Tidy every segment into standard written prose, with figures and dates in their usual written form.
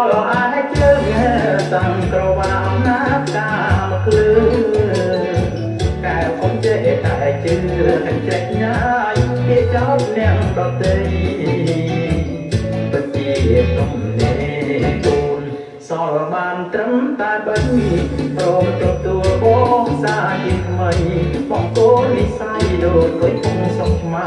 លអាចជើងតាំងក្រវ៉ាំណាតាមគ្លឺកែកុំចេះតែជឿតែចេះញ៉ាយគេចោលអ្នកដទៃពិតជាទំនេរគូនសល់បានត្រឹមតែបីព្រមទទួលបងសាជាថ្មីបងកូននិស័យដូចដូចគង់សុខឆ្មា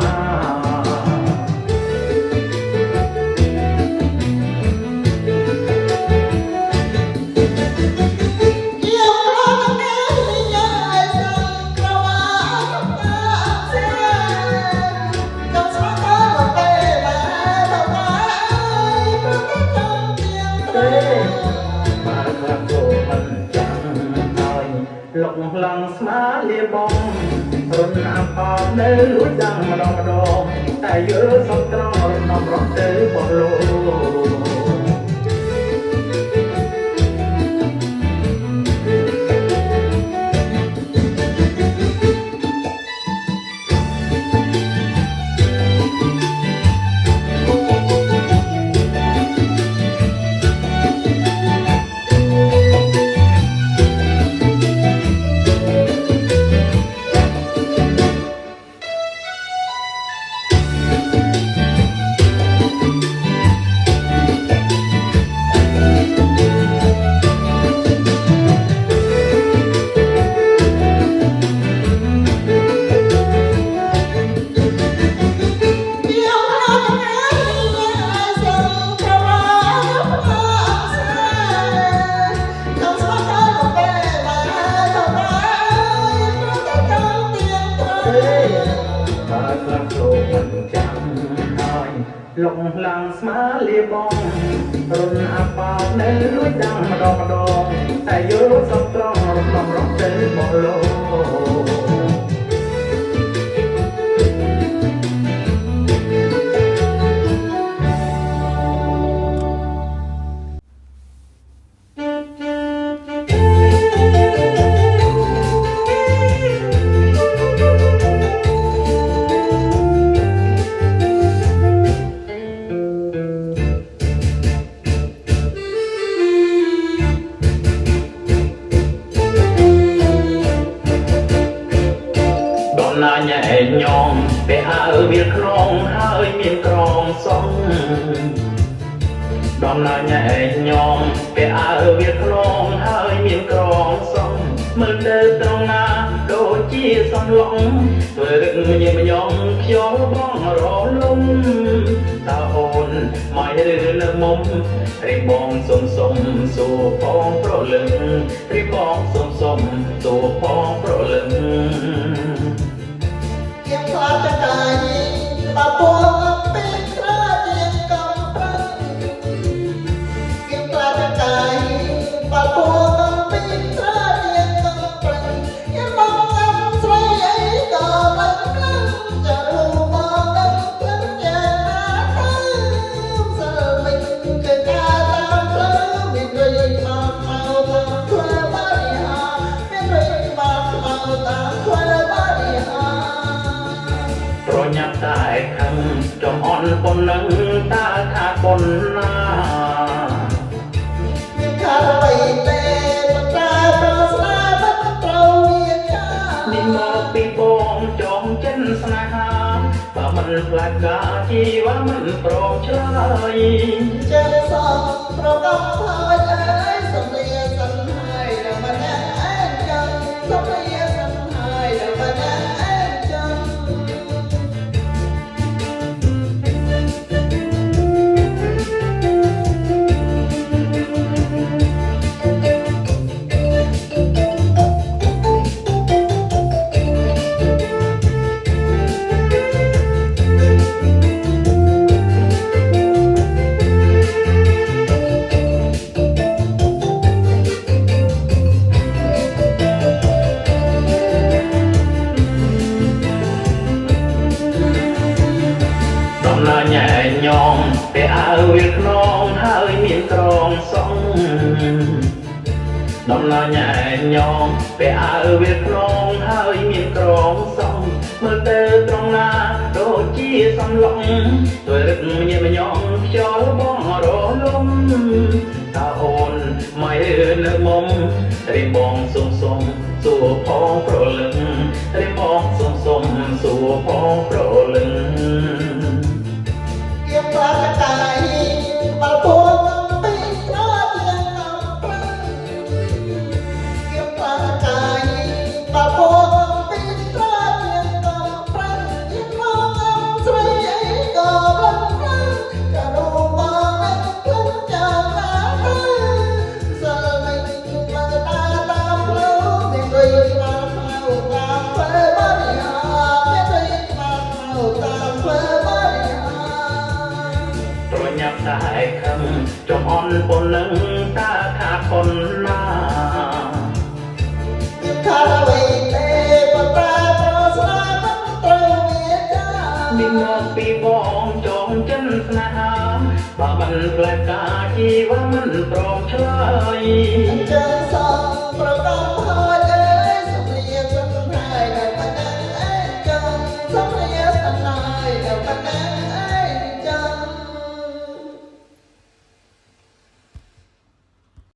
លុកឡងស្មាលាបងរុនអាប់អបនៅលួចดังម្ដងតែយើសពត្រង់រំដំរត់ទៅបោះលោលុកឡើងស្មាលាបងរុនអាប់អបនៅលួចดังម្ដងតែយល់សពត្រង់រំដំរត់ទៅបោះលោណាញ៉ែញោមពេលអើវាក្រុងហើយមានក្រងសងដំណាញ៉ែញោមពេលអើវាក្រុងហើយមានក្រងសងមើលទៅត្រង់ណាដូចជាសំឡងធ្វើរឹកញញញងខ្យល់បងរលំតើអូនមកឬនៅមុំរីបងសុំសួរផងប្រលឹងរីបងសុំសួរផងប្រលឹងยังคลาดจะกายตาปวดเป็นพระยังกำพร้ายังคลาดจะกายตาปวดเป็นพระยังกำพร้ายังมองงามสวยไอ้ต่อมันนั่งจะรู้มองนั่งนั่งยังมาเติมสมิงเกิดการตามเพลิงมีเรื่องมาเมาตามคลาบาริหามีเรื่องมาเมาตามคลาบาริหาប្រញាប់តែខឹងចំអន់ប៉ុណ្ណឹងតើខាប៉ុណ្ណាមានខាបីទេបតាប្រស្នាមិនត្រូវមានចានេះមកពីបងចងចិនស្នេហាបើមិនផ្លាច់ការជីវ៉ាមិនប្រងឆ្លើយចេះសងប្រកំហើយអើយសំលៀកសន្ហើយដល់មិនអែនចឹងសំលៀកសន្ហើយដល់មិនអែនចឹងញ៉ែញោមពេលអើវាខ្នងហើយមានក្រងសងដំណើរញ៉ែញោមពេលអើវាខ្នងហើយមានក្រងសងមើលទៅត្រង់ណាដូចជាសំឡងធ្វើរឹកញញងខ្យល់បងរលំ រិមងសុំសុំសួរផងប្រលឹងរិមងសុំសុំសួរផងប្រលឹង ជាផ្លាកកាយបាល់ពួនពីត្រជាកំប្រឹងជាផ្លាកកាយបាល់ពួនពីត្រជាកំប្រឹងជាមកស្រីអីក៏រំខានក៏รู้មកនឹងផ្លឹងចាំណាទៅសិលមិនមើលតាមផ្លូវមានដូចស្មារតីតាមផ្លូវបរិយាមានដូចស្មារតីតាមផ្លូវបរិយា ប្រញាប់តែខឹងចំអន់ប៉ុណ្ណឹងតាខាតប៉ុណ្ណា ខារអ្វីទេប៉ុន្តែប្រស្នាមិនត្រូវមានចា នេះមកពីបងចងចិនស្នេហាបើមិនផ្លែផ្កាជីវមិនព្រមឆ្លើយ អញ្ចឹងស